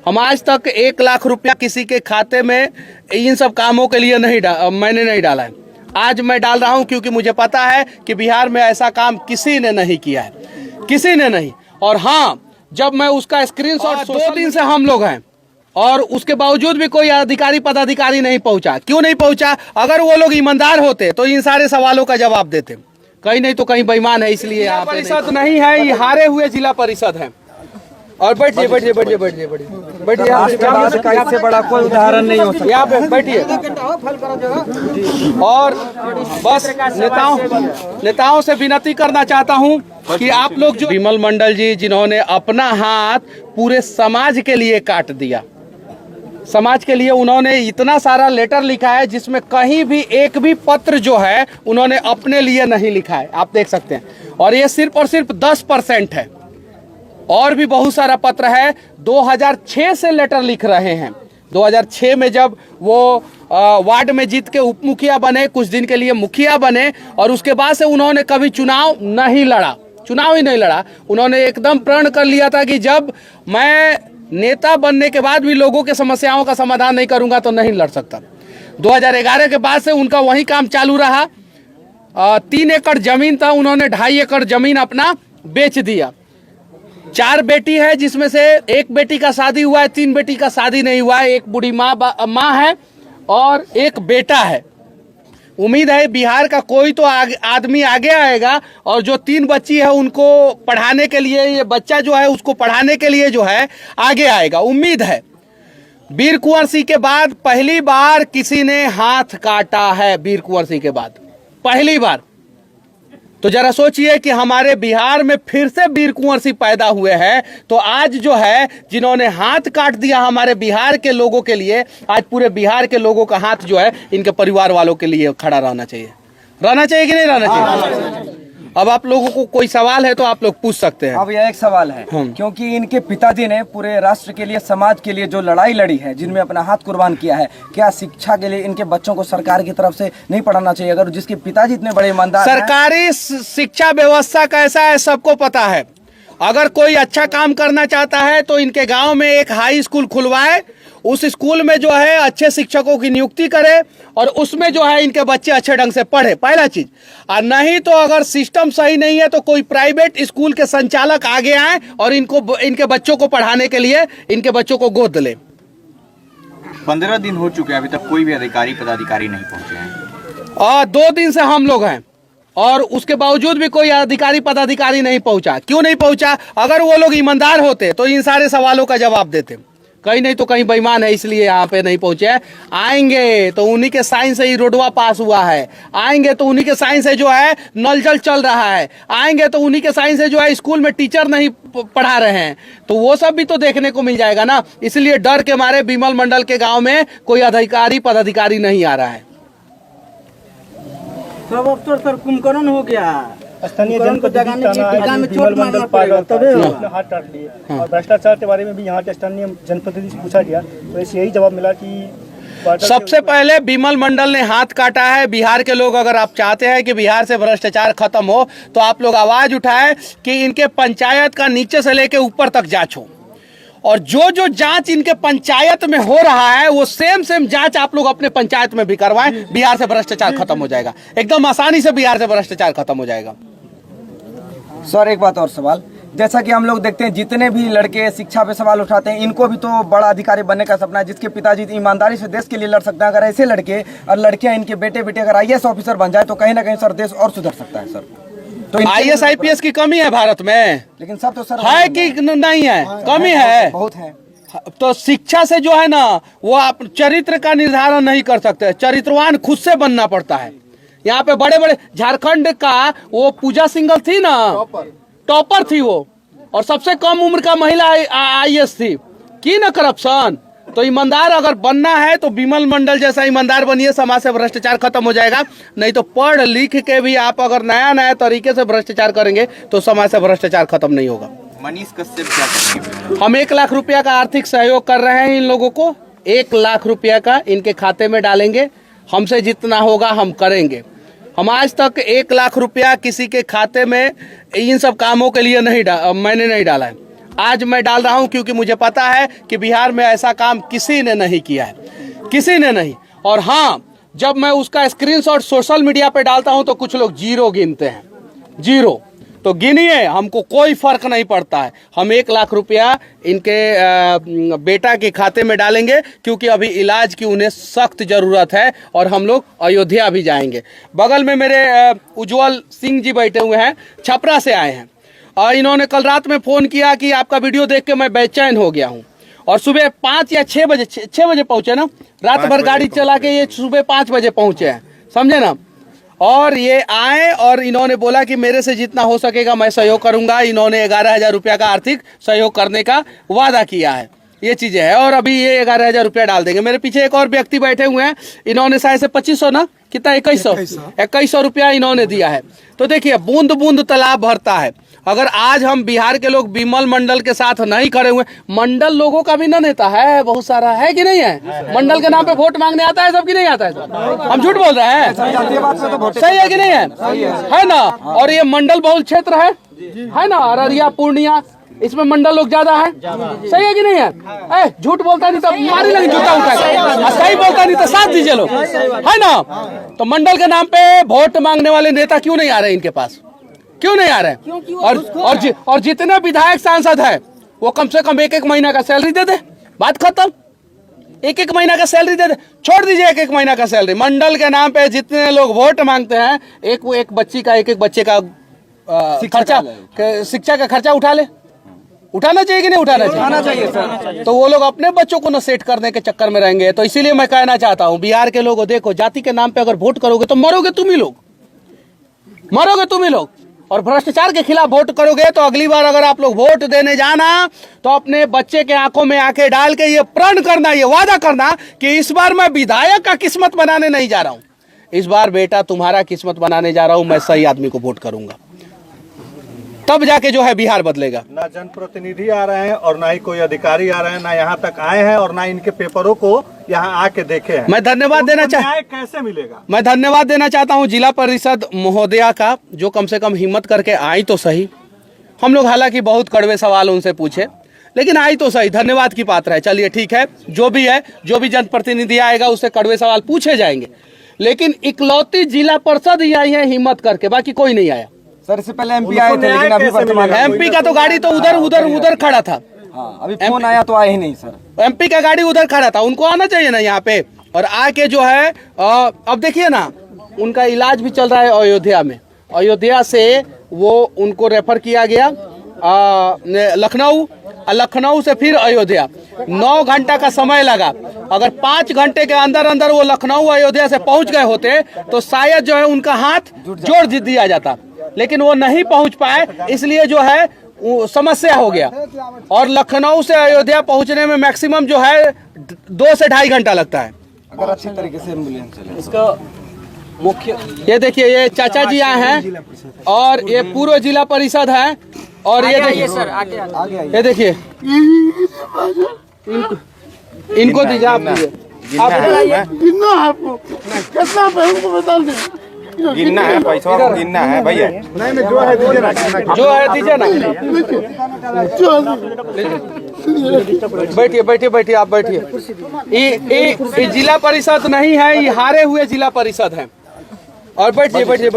हम आज तक 1 लाख रुपया किसी के खाते में इन सब कामों के लिए मैंने नहीं डाला है। आज मैं डाल रहा हूं क्योंकि मुझे पता है कि बिहार में ऐसा काम किसी ने नहीं किया है, किसी ने नहीं। और हाँ, जब मैं उसका स्क्रीनशॉट 2 दिन से हम लोग हैं और उसके बावजूद भी कोई अधिकारी पदाधिकारी नहीं पहुंचा। क्यों नहीं पहुंचा? अगर वो लोग ईमानदार होते तो इन सारे सवालों का जवाब देते। कहीं नहीं तो कहीं बेईमान है, इसलिए यहाँ परिषद नहीं है, ये हारे हुए जिला परिषद है। और बैठिए बैठिए बैठिए बैठिए बैठिए, इससे बड़ा कोई उदाहरण नहीं हो सकता। यहाँ पे बैठिए। और बस नेताओं से विनती करना चाहता हूँ कि आप लोग जो विमल मंडल जी, जिन्होंने अपना हाथ पूरे समाज के लिए काट दिया, समाज के लिए उन्होंने इतना सारा लेटर लिखा है जिसमें कहीं भी एक भी पत्र जो है उन्होंने अपने लिए नहीं लिखा है, आप देख सकते हैं। और ये सिर्फ और सिर्फ 10% है, और भी बहुत सारा पत्र है। 2006 से लेटर लिख रहे हैं। 2006 में जब वो वार्ड में जीत के उप मुखिया बने, कुछ दिन के लिए मुखिया बने, और उसके बाद से उन्होंने कभी चुनाव नहीं लड़ा, चुनाव ही नहीं लड़ा। उन्होंने एकदम प्रण कर लिया था कि जब मैं नेता बनने के बाद भी लोगों के समस्याओं का समाधान नहीं करूंगा तो नहीं लड़ सकता। 2011 के बाद से उनका वही काम चालू रहा। 3 एकड़ जमीन था, उन्होंने 2.5 एकड़ जमीन अपना बेच दिया। 4 बेटी है, जिसमें से 1 बेटी का शादी हुआ है, 3 बेटी का शादी नहीं हुआ है। 1 बूढ़ी माँ है और 1 बेटा है। उम्मीद है बिहार का कोई तो आदमी आगे आएगा और जो 3 बच्ची है उनको पढ़ाने के लिए, ये बच्चा जो है उसको पढ़ाने के लिए जो है आगे आएगा, उम्मीद है। वीर कुंवर सिंह के बाद पहली बार किसी ने हाथ काटा है, वीर कुंवर सिंह के बाद पहली बार। तो जरा सोचिए कि हमारे बिहार में फिर से वीर कुंवर सिंह पैदा हुए हैं। तो आज जो है जिन्होंने हाथ काट दिया हमारे बिहार के लोगों के लिए, आज पूरे बिहार के लोगों का हाथ जो है इनके परिवार वालों के लिए खड़ा रहना चाहिए। रहना चाहिए कि नहीं रहना चाहिए? अब आप लोगों को कोई सवाल है तो आप लोग पूछ सकते हैं। अब यह एक सवाल है, क्योंकि इनके पिताजी ने पूरे राष्ट्र के लिए, समाज के लिए जो लड़ाई लड़ी है, जिनमें अपना हाथ कुर्बान किया है, क्या शिक्षा के लिए इनके बच्चों को सरकार की तरफ से नहीं पढ़ाना चाहिए? अगर जिसके पिताजी इतने बड़े ईमानदार हैं। सरकारी शिक्षा व्यवस्था कैसा है सबको पता है। अगर कोई अच्छा काम करना चाहता है तो इनके गांव में एक हाई स्कूल खुलवाए, उस स्कूल में जो है अच्छे शिक्षकों की नियुक्ति करे और उसमें जो है इनके बच्चे अच्छे ढंग से पढ़े, पहला चीज। और नहीं तो अगर सिस्टम सही नहीं है तो कोई प्राइवेट स्कूल के संचालक आगे आए और इनके बच्चों को पढ़ाने के लिए इनके बच्चों को गोद ले। 15 दिन हो चुके हैं, अभी तक कोई भी अधिकारी पदाधिकारी नहीं पहुंचे हैं। और 2 दिन से हम लोग हैं और उसके बावजूद भी कोई अधिकारी पदाधिकारी नहीं पहुंचा। क्यों नहीं पहुंचा? अगर वो लोग ईमानदार होते तो इन सारे सवालों का जवाब देते। कहीं नहीं तो कहीं बेईमान है, इसलिए यहाँ पे नहीं पहुंचे। आएंगे तो उन्हीं के साइन से ही रोडवा पास हुआ है, आएंगे तो उन्हीं के साइन से जो है नल जल चल रहा है, आएंगे तो उन्हीं के साइन से जो है स्कूल में टीचर नहीं पढ़ा रहे हैं। तो वो सब भी तो देखने को मिल जाएगा ना। इसलिए डर के मारे विमल मंडल के गाँव में कोई अधिकारी पदाधिकारी नहीं आ रहा है। सब अफसर सर कुंभकर्ण हो गया। स्थानीय जनप्रतिनिधि विमल मंडल हाथ काट लिए और भ्रष्टाचार के बारे में भी यहाँ के स्थानीय जनप्रतिनिधि से पूछा गया तो इसे यही जवाब मिला कि सबसे पहले विमल मंडल ने हाथ काटा है। बिहार के लोग, अगर आप चाहते हैं कि बिहार से भ्रष्टाचार खत्म हो तो आप लोग आवाज उठाएं कि इनके पंचायत का नीचे से लेके ऊपर तक जांच हो, और जो जांच इनके पंचायत में हो रहा है वो सेम जांच आप लोग अपने पंचायत में भी करवाएं। बिहार से भ्रष्टाचार खत्म हो जाएगा, एकदम आसानी से बिहार से भ्रष्टाचार खत्म हो जाएगा। सर एक बात और सवाल, जैसा कि हम लोग देखते हैं जितने भी लड़के शिक्षा पे सवाल उठाते हैं, इनको भी तो बड़ा अधिकारी बनने का सपना है, जिसके पिताजी ईमानदारी से देश के लिए लड़ सकते हैं। अगर ऐसे लड़के और लड़कियां, इनके बेटे अगर IAS ऑफिसर बन जाए तो कहीं ना कहीं सर देश और सुधर सकता है। सर तो IAS IPS की कमी है भारत में, लेकिन सब तो सर है कि नहीं है? कमी है, बहुत है। तो शिक्षा से जो है ना वो आप चरित्र का निर्धारण नहीं कर सकते, चरित्रवान खुद से बनना पड़ता है। यहाँ पे बड़े बड़े झारखंड का वो पूजा सिंघल थी ना, टॉपर थी वो, और सबसे कम उम्र का महिला IAS थी, की ना करप्शन। तो ईमानदार अगर बनना है तो विमल मंडल जैसा ईमानदार बनिए, समाज से भ्रष्टाचार खत्म हो जाएगा। नहीं तो पढ़ लिख के भी आप अगर नया तरीके से भ्रष्टाचार करेंगे तो समाज से भ्रष्टाचार खत्म नहीं होगा। मनीष कश्यप क्या करेंगे? हम 1 लाख रुपया का आर्थिक सहयोग कर रहे हैं इन लोगों को। 1 लाख रुपया का इनके खाते में डालेंगे, हमसे जितना होगा हम करेंगे। हम आज तक 1 लाख रुपया किसी के खाते में इन सब कामों के लिए मैंने नहीं डाला है। आज मैं डाल रहा हूं क्योंकि मुझे पता है कि बिहार में ऐसा काम किसी ने नहीं किया है, किसी ने नहीं। और हाँ, जब मैं उसका स्क्रीनशॉट सोशल मीडिया पे डालता हूं तो कुछ लोग जीरो गिनते हैं, जीरो। तो गिनिए, हमको कोई फर्क नहीं पड़ता है। हम 1 लाख रुपया इनके बेटा के खाते में डालेंगे क्योंकि अभी इलाज की उन्हें सख्त जरूरत है और हम लोग अयोध्या भी जाएंगे। बगल में मेरे उज्जवल सिंह जी बैठे हुए हैं, छपरा से आए हैं और इन्होंने कल रात में फ़ोन किया कि आपका वीडियो देख के मैं बेचैन हो गया हूँ। और सुबह 5 या 6 बजे 6 बजे पहुँचे ना, रात भर गाड़ी चला के ये सुबह 5 बजे पहुँचे हैं, समझे ना। और ये आए और इन्होंने बोला कि मेरे से जितना हो सकेगा मैं सहयोग करूंगा। इन्होंने 11,000 रुपया का आर्थिक सहयोग करने का वादा किया है, ये चीज़ें हैं। और अभी ये 11,000 रुपया डाल देंगे। मेरे पीछे एक और व्यक्ति बैठे हुए हैं, इन्होंने शायद से 2500 ना, कितना 2100 रुपया इन्होंने दिया है। तो देखिए, बूंद बूंद तालाब भरता है। अगर आज हम बिहार के लोग विमल मंडल के साथ नहीं खड़े हुए, मंडल लोगों का भी ना नेता है, बहुत सारा है कि नहीं है? मंडल के नाम पे वोट मांगने आता है सब कि नहीं आता है? हम झूठ बोल रहे हैं? सही है कि नहीं है ना? और ये मंडल बहुल क्षेत्र है ना, अररिया पूर्णिया, इसमें मंडल लोग ज्यादा है। सही है कि नहीं है? झूठ बोलता नहीं तो मारी लगी जूता उठाएगा, सही बोलता नहीं तो साथ दीजिए लोग, है ना। तो मंडल के नाम पे वोट मांगने वाले नेता क्यों नहीं आ रहे इनके पास? क्यों नहीं आ रहे? और जितने विधायक सांसद है वो कम से कम 1-1 महीना का सैलरी दे दे, बात खत्म। 1-1 महीना का सैलरी दे दे, छोड़ दीजिए 1-1 महीना का सैलरी। मंडल के नाम पे जितने लोग वोट मांगते हैं, एक बच्ची का 1-1 बच्चे का खर्चा, शिक्षा का खर्चा उठा ले। उठाना चाहिए कि नहीं उठाना चाहिए सर? तो वो लोग अपने बच्चों को न सेट करने के चक्कर में रहेंगे। तो इसीलिए मैं कहना चाहता हूँ बिहार के लोगों, देखो, जाति के नाम पे अगर वोट करोगे तो मरोगे तुम ही लोग, मरोगे तुम ही लोग। और भ्रष्टाचार के खिलाफ वोट करोगे तो अगली बार अगर आप लोग वोट देने जाना तो अपने बच्चे के आंखों में आंखें डाल के ये प्रण करना, ये वादा करना कि इस बार मैं विधायक का किस्मत बनाने नहीं जा रहा हूं, इस बार बेटा तुम्हारा किस्मत बनाने जा रहा हूं, मैं सही आदमी को वोट करूंगा। तब जाके जो है बिहार बदलेगा। ना जनप्रतिनिधि आ रहे हैं और ना ही कोई अधिकारी आ रहे हैं, ना यहाँ तक आए हैं और ना इनके पेपरों को यहाँ आके देखे हैं। मैं धन्यवाद देना चाहता, कैसे मिलेगा? मैं धन्यवाद देना चाहता हूँ जिला परिषद महोदया का, जो कम से कम हिम्मत करके आई तो सही। हम लोग हालांकि बहुत कड़वे सवाल उनसे पूछे, लेकिन आई तो सही, धन्यवाद की पात्र है। चलिए ठीक है, जो भी है, जो भी जनप्रतिनिधि आएगा उससे कड़वे सवाल पूछे जाएंगे। लेकिन इकलौती जिला परिषद ही आई है हिम्मत करके, बाकी कोई नहीं आया। सर इससे पहले एमपी आए थे, लेकिन अभी वर्तमान एमपी का तो गाड़ी तो उधर खड़ा था। हाँ, अभी फोन आया तो आए ही नहीं सर। एमपी का गाड़ी उधर खड़ा था, उनको आना चाहिए ना यहाँ पे। और आके जो है अब देखिए ना, उनका इलाज भी चल रहा है अयोध्या में। अयोध्या से वो उनको रेफर किया गया लखनऊ, लखनऊ से फिर अयोध्या। 9 घंटा का समय लगा। अगर 5 घंटे के अंदर अंदर वो लखनऊ अयोध्या से पहुंच गए होते तो शायद जो है उनका हाथ जोड़ दिया जाता, लेकिन वो नहीं पहुंच पाए, इसलिए जो है समस्या हो गया। और लखनऊ से अयोध्या पहुंचने में मैक्सिमम जो है 2 से 2.5 घंटा लगता है। अगर अच्छी तरीके से एम्बुलेंस चले। इसका मुख्य ये देखिए, ये चाचा जी आए हैं और ये पूर्व जिला परिषद है। और ये देखिए सर, ये देखिए, इनको दीजिए, आप दीजिए, गिनना है, पैसा गिनना है भैया। जो है दीजिए ना। बैठिए आप बैठिए। ये जिला परिषद नहीं है, ये हारे हुए जिला परिषद है। और बैठिए इससे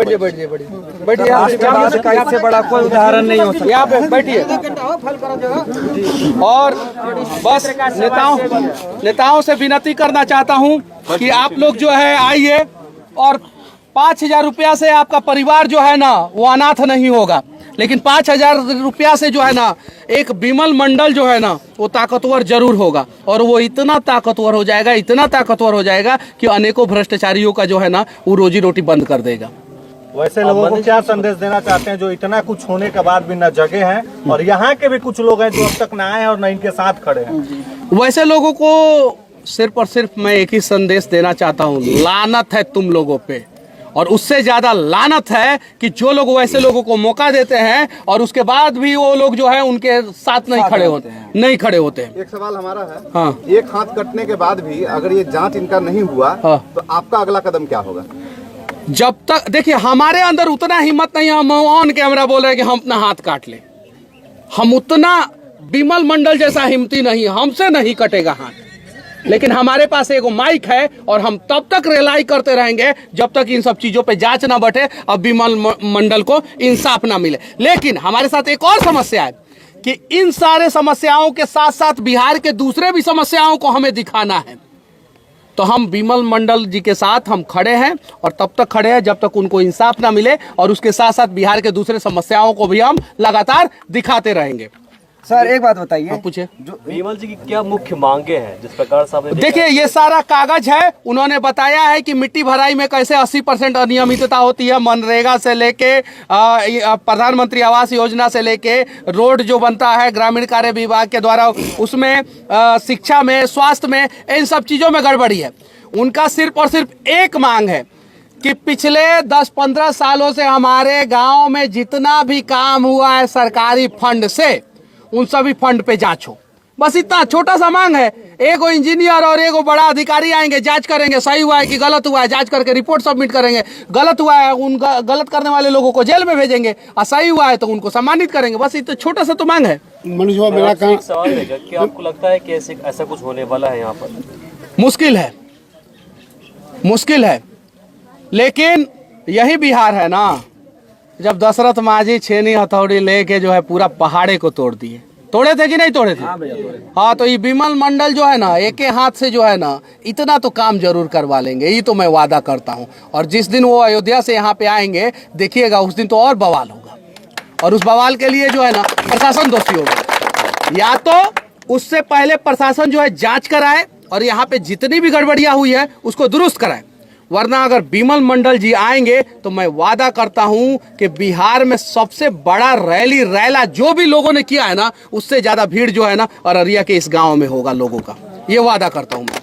बड़ा कोई उदाहरण नहीं हो सकता। यहाँ पे बैठिए। और बस नेताओं से विनती करना चाहता हूँ कि आप लोग जो है आइए, और 5,000 रुपया से आपका परिवार जो है ना वो अनाथ नहीं होगा, लेकिन 5,000 रुपया से जो है ना एक विमल मंडल जो है ना वो ताकतवर जरूर होगा। और वो इतना ताकतवर हो जाएगा, इतना ताकतवर हो जाएगा कि अनेकों भ्रष्टाचारियों का जो है ना वो रोजी रोटी बंद कर देगा। वैसे लोगों को क्या संदेश देना चाहते हैं जो इतना कुछ होने के बाद भी न जगे हैं, और यहाँ के भी कुछ लोग हैं जो अब तक न आए और न इनके साथ खड़े हैं? वैसे लोगों को सिर्फ और सिर्फ मैं एक ही संदेश देना चाहता हूँ, लानत है तुम लोगों पे। और उससे ज्यादा लानत है कि जो लोग वैसे लोगों को मौका देते हैं और उसके बाद भी वो लोग जो है उनके साथ नहीं खड़े होते हैं। एक सवाल हमारा है, हाँ। एक हाथ कटने के बाद भी अगर ये जांच इनका नहीं हुआ, हाँ। तो आपका अगला कदम क्या होगा? जब तक देखिए हमारे अंदर उतना हिम्मत नहीं है, हम ऑन कैमरा बोल रहे हैं कि हम अपना हाथ काट ले। हम उतना विमल मंडल जैसा हिम्मती नहीं, हमसे नहीं कटेगा हाथ। लेकिन हमारे पास एगो माइक है और हम तब तक रिलाई करते रहेंगे जब तक इन सब चीजों पे जांच ना बैठे और विमल मंडल को इंसाफ ना मिले। लेकिन हमारे साथ एक और समस्या है कि इन सारे समस्याओं के साथ साथ बिहार के दूसरे भी समस्याओं को हमें दिखाना है। तो हम विमल मंडल जी के साथ हम खड़े हैं और तब तक खड़े हैं जब तक उनको इंसाफ ना मिले, और उसके साथ साथ बिहार के दूसरे समस्याओं को भी हम लगातार दिखाते रहेंगे। सर एक बात बताइए, पूछे विमल जी की क्या मुख्य मांगे हैं जिस प्रकार से आपने देखिए ये सारा कागज है। उन्होंने बताया है कि मिट्टी भराई में कैसे 80% अनियमितता होती है, मनरेगा से लेके प्रधानमंत्री आवास योजना से लेके रोड जो बनता है ग्रामीण कार्य विभाग के द्वारा, उसमें शिक्षा में, स्वास्थ्य में, इन सब चीजों में गड़बड़ी है। उनका सिर्फ और सिर्फ एक मांग है कि पिछले 10-15 सालों से हमारे गांव में जितना भी काम हुआ है सरकारी फंड से, उन सभी फंड पे जांच हो। बस इतना छोटा सा मांग है। एगो इंजीनियर और एगो बड़ा अधिकारी आएंगे, जांच करेंगे, सही हुआ है कि गलत हुआ है, जांच करके रिपोर्ट सबमिट करेंगे। गलत हुआ है, उन गलत करने वाले लोगों को जेल में भेजेंगे, और सही हुआ है तो उनको सम्मानित करेंगे। बस इतना छोटा सा तो मांग है। मेरा सवाल रहेगा कि आपको लगता है कि ऐसा कुछ होने वाला है यहाँ पर? मुश्किल है, मुश्किल है, लेकिन यही बिहार है ना, जब दशरथ माझी छेनी हथौड़ी लेके जो है पूरा पहाड़े को तोड़ दिए। तोड़े थे कि नहीं तोड़े थे? हाँ, तो ये विमल मंडल जो है ना, एक हाथ से जो है ना इतना तो काम जरूर करवा लेंगे, ये तो मैं वादा करता हूँ। और जिस दिन वो अयोध्या से यहाँ पे आएंगे देखिएगा, उस दिन तो और बवाल होगा, और उस बवाल के लिए जो है ना प्रशासन दोषी होगा। या तो उससे पहले प्रशासन जो है जांच कराए और यहाँ पे जितनी भी गड़बड़ियाँ हुई है उसको दुरुस्त कराए, वरना अगर विमल मंडल जी आएंगे तो मैं वादा करता हूं कि बिहार में सबसे बड़ा रैली रैला जो भी लोगों ने किया है ना, उससे ज्यादा भीड़ जो है ना अररिया के इस गांव में होगा लोगों का, ये वादा करता हूं मैं।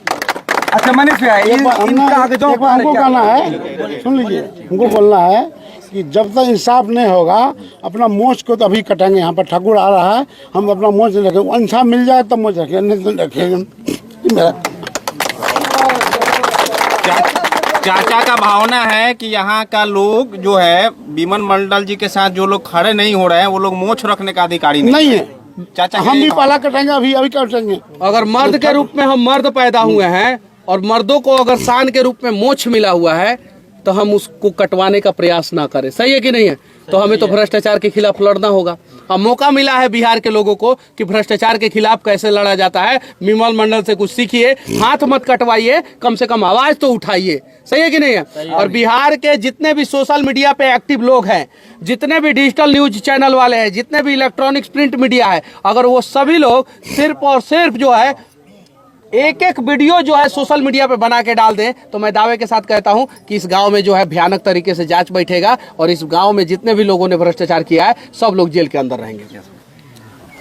अच्छा मनीष भैया, हमको कहना है, सुन लीजिए, हमको बोलना है कि जब तक इंसाफ नहीं होगा अपना मोच को तो अभी कटेंगे। यहाँ पर ठाकुर आ रहा है, हम अपना मोच रखेंगे, इंसाफ मिल जाए तब मोच रखेंगे, नहीं तो रखेंगे। मेरा चाचा का भावना है कि यहाँ का लोग जो है विमल मंडल जी के साथ जो लोग खड़े नहीं हो रहे हैं वो लोग मोछ रखने का अधिकारी नहीं है। चाचा हम भी पहला कटेंगे, अभी कटेंगे। अगर मर्द के रूप में हम मर्द पैदा हुए हैं और मर्दों को अगर शान के रूप में मोछ मिला हुआ है तो हम उसको कटवाने का प्रयास ना करें। सही है कि नहीं है? तो हमें तो भ्रष्टाचार के खिलाफ लड़ना होगा। अब मौका मिला है बिहार के लोगों को कि भ्रष्टाचार के खिलाफ कैसे लड़ा जाता है। विमल मंडल से कुछ सीखिए, हाथ मत कटवाइए, कम से कम आवाज तो उठाइए। सही है कि नहीं है? और बिहार के जितने भी सोशल मीडिया पे एक्टिव लोग हैं, जितने भी डिजिटल न्यूज चैनल वाले हैं, जितने भी इलेक्ट्रॉनिक्स प्रिंट मीडिया है, अगर वो सभी लोग सिर्फ और सिर्फ जो है एक एक वीडियो जो है सोशल मीडिया पे बना के डाल दें तो मैं दावे के साथ कहता हूं कि इस गांव में जो है भयानक तरीके से जांच बैठेगा और इस गांव में जितने भी लोगों ने भ्रष्टाचार किया है सब लोग जेल के अंदर रहेंगे।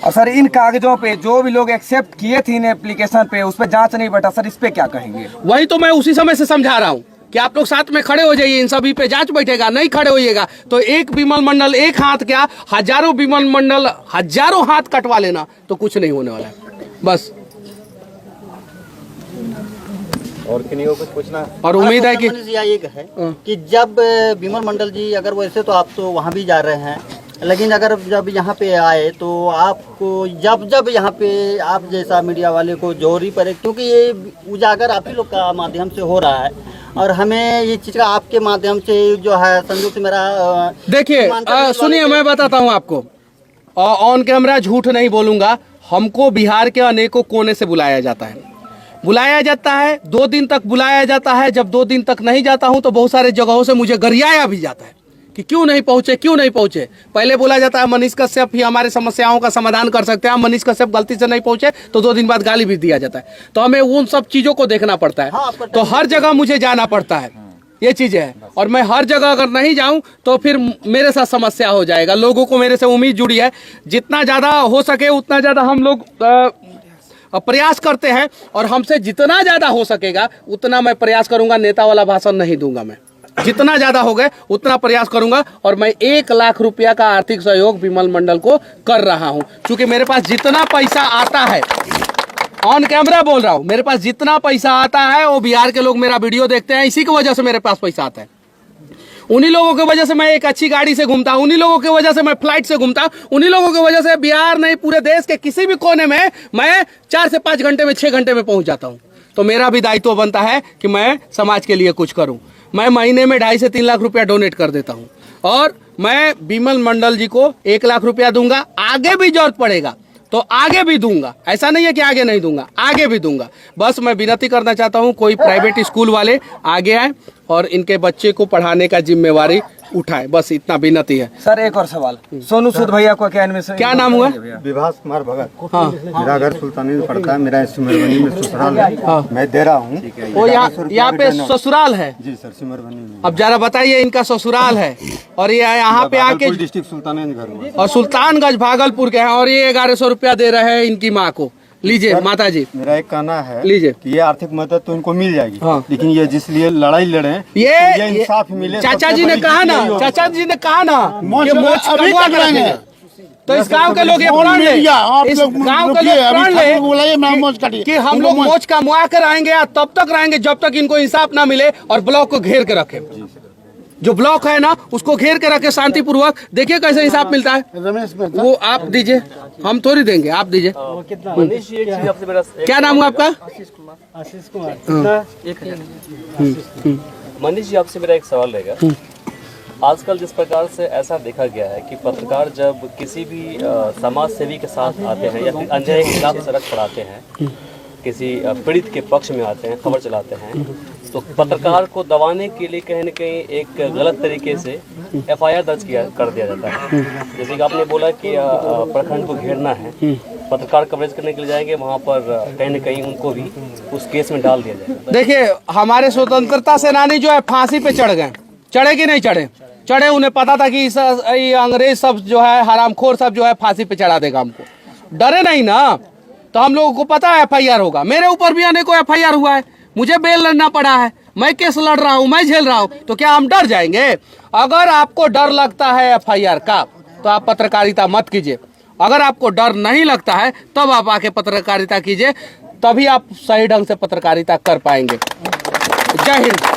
और सर इन कागजों पे जो भी लोग एक्सेप्ट किए थे इन एप्लीकेशन पे, उस पर जांच नहीं बैठा, सर इस पे क्या कहेंगे? वही तो मैं उसी समय से समझा रहा हूँ कि आप लोग साथ में खड़े हो जाइए, इन सभी पे जांच बैठेगा। नहीं खड़े होइएगा तो एक विमल मंडल एक हाथ क्या, हजारों विमल मंडल हजारों हाथ कटवा लेना तो कुछ नहीं होने वाला है। बस और किन्हीं को कुछ पूछना और उम्मीद है कि एक है कि जब विमल मंडल जी, अगर वैसे तो आप तो वहाँ भी जा रहे हैं, लेकिन अगर जब यहाँ पे आए तो आपको जब यहाँ पे आप जैसा मीडिया वाले को जोरी पड़े, क्योंकि ये उजागर आप ही लोग का माध्यम से हो रहा है और हमें ये चीज़ का आपके माध्यम से जो है संजोग से मेरा देखिए सुनिए, मैं बताता हूँ आपको, ऑन कैमरा झूठ नहीं बोलूंगा। हमको बिहार के अनेकों कोने से बुलाया जाता है, 2 दिन तक बुलाया जाता है। जब 2 दिन तक नहीं जाता हूं तो बहुत सारे जगहों से मुझे गरियाया भी जाता है कि क्यों नहीं पहुंचे। पहले बोला जाता है मनीष कश्यप ही हमारे समस्याओं का समाधान कर सकते हैं, मनीष कश्यप गलती से नहीं पहुंचे तो 2 दिन बाद गाली भी दिया जाता है। तो हमें उन सब चीजों को देखना पड़ता है। तो हर जगह मुझे जाना पड़ता है, ये चीजें है। और मैं हर जगह अगर नहीं जाऊं तो फिर मेरे साथ समस्या हो जाएगा। लोगों को मेरे से उम्मीद जुड़ी है, जितना ज्यादा हो सके उतना ज्यादा हम लोग प्रयास करते हैं और हमसे जितना ज्यादा हो सकेगा उतना मैं प्रयास करूंगा। नेता वाला भाषण नहीं दूंगा मैं, जितना ज्यादा हो गए उतना प्रयास करूंगा। और मैं 1 लाख रुपया का आर्थिक सहयोग विमल मंडल को कर रहा हूं, क्योंकि मेरे पास जितना पैसा आता है, ऑन कैमरा बोल रहा हूं, मेरे पास जितना पैसा आता है वो बिहार के लोग मेरा वीडियो देखते हैं, इसी की वजह से मेरे पास पैसा आता है। उन्हीं लोगों की वजह से मैं एक अच्छी गाड़ी से घूमता हूँ, उन्हीं लोगों की वजह से मैं फ्लाइट से घूमता हूँ, उन्हीं लोगों की वजह से बिहार नहीं पूरे देश के किसी भी कोने में मैं 4 से 5 घंटे में 6 घंटे में पहुंच जाता हूँ। तो मेरा भी दायित्व बनता है कि मैं समाज के लिए कुछ करूँ। मैं महीने में 2.5 से 3 लाख रुपया डोनेट कर देता हूँ और मैं बिमल मंडल जी को 1 लाख रुपया दूंगा। आगे भी जरूरत पड़ेगा तो आगे भी दूंगा, ऐसा नहीं है कि आगे नहीं दूंगा, आगे भी दूंगा। बस मैं विनती करना चाहता हूं कोई प्राइवेट स्कूल वाले आगे आए और इनके बच्चे को पढ़ाने का जिम्मेवारी उठाए, बस इतना विनती है। सर एक और सवाल, सोनू सूद भैया को क्या इनमें क्या नाम हुआ? विभास कुमार भगत। हाँ मेरा घर सुल्तानी में पड़ता है, मेरा सिमरबनी में ससुराल है। हाँ। मैं दे रहा हूँ। वो यहाँ पे ससुराल है? जी सर, सिमरबनी में। अब जरा बताइए, इनका ससुराल है और ये यहाँ पे आके डिस्ट्रिक्ट सुल्तानगंज घर हुआ। और सुल्तानगंज भागलपुर के हैं और ये 1100 रुपया दे रहे हैं इनकी माँ को। लीजिए माता जी, मेरा एक कहना है लीजिए कि ये आर्थिक मदद तो इनको मिल जाएगी, हाँ। लेकिन ये जिस लिए लड़ाई लड़े ये इंसाफ मिले। चाचा जी ने कहा ना, चाचा जी ने कहा ना मोच कि मोच अभी कटवा कट लेंगे। तो इस गांव के लोग ये कौन प्रण ले, मिल गया? आप इस लोग गांव के रुकिए, लोग अभी प्रण ठाकुर को बुलाइए, मैं मोच काटिए। ले कि हम लोग मोच कमवा कर आएंगे या तब तक रहेंगे जब तक इनको इंसाफ ना मिले और ब्लॉक को घेर के रखे। जो ब्लॉक है ना उसको घेर के रखे शांतिपूर्वक। देखिए कैसे इंसाफ मिलता है। रमेश मेहता। वो आप दीजिए, हम थोड़ी देंगे, आप दीजिए। मनीष जी, एक चीज आपसे मेरा क्या नाम हुआ आपका? आशीष कुमार। मनीष जी, आपसे मेरा एक सवाल रहेगा। आजकल जिस प्रकार से ऐसा देखा गया है कि पत्रकार जब किसी भी समाज सेवी के साथ आते हैं या फिर अन्याय के खिलाफ सड़क पर आते हैं, किसी पीड़ित के पक्ष में आते हैं, खबर चलाते हैं, तो पत्रकार को दबाने के लिए कहीं न कहीं एक गलत तरीके से FIR दर्ज कर दिया जाता है। जैसे कि आपने बोला कि प्रखंड को घेरना है, पत्रकार कवरेज करने के लिए जाएंगे, वहाँ पर कहीं न कहीं उनको भी उस केस में डाल दिया जाएगा। देखिए हमारे स्वतंत्रता सेनानी जो है फांसी पे चढ़ गए, चढ़े कि नहीं चढ़े? चढ़े। उन्हें पता था कि ये अंग्रेज सब जो है, हरामखोर सब जो है फांसी पे चढ़ा देगा हमको, डरे नहीं ना। तो हम लोगों को पता है FIR होगा। मेरे ऊपर भी अनेकों FIR हुआ है, मुझे बेल लड़ना पड़ा है, मैं केस लड़ रहा हूँ, मैं झेल रहा हूँ, तो क्या हम डर जाएंगे? अगर आपको डर लगता है FIR का तो आप पत्रकारिता मत कीजिए। अगर आपको डर नहीं लगता है तब आप आके पत्रकारिता कीजिए, तभी आप सही ढंग से पत्रकारिता कर पाएंगे। जय हिंद।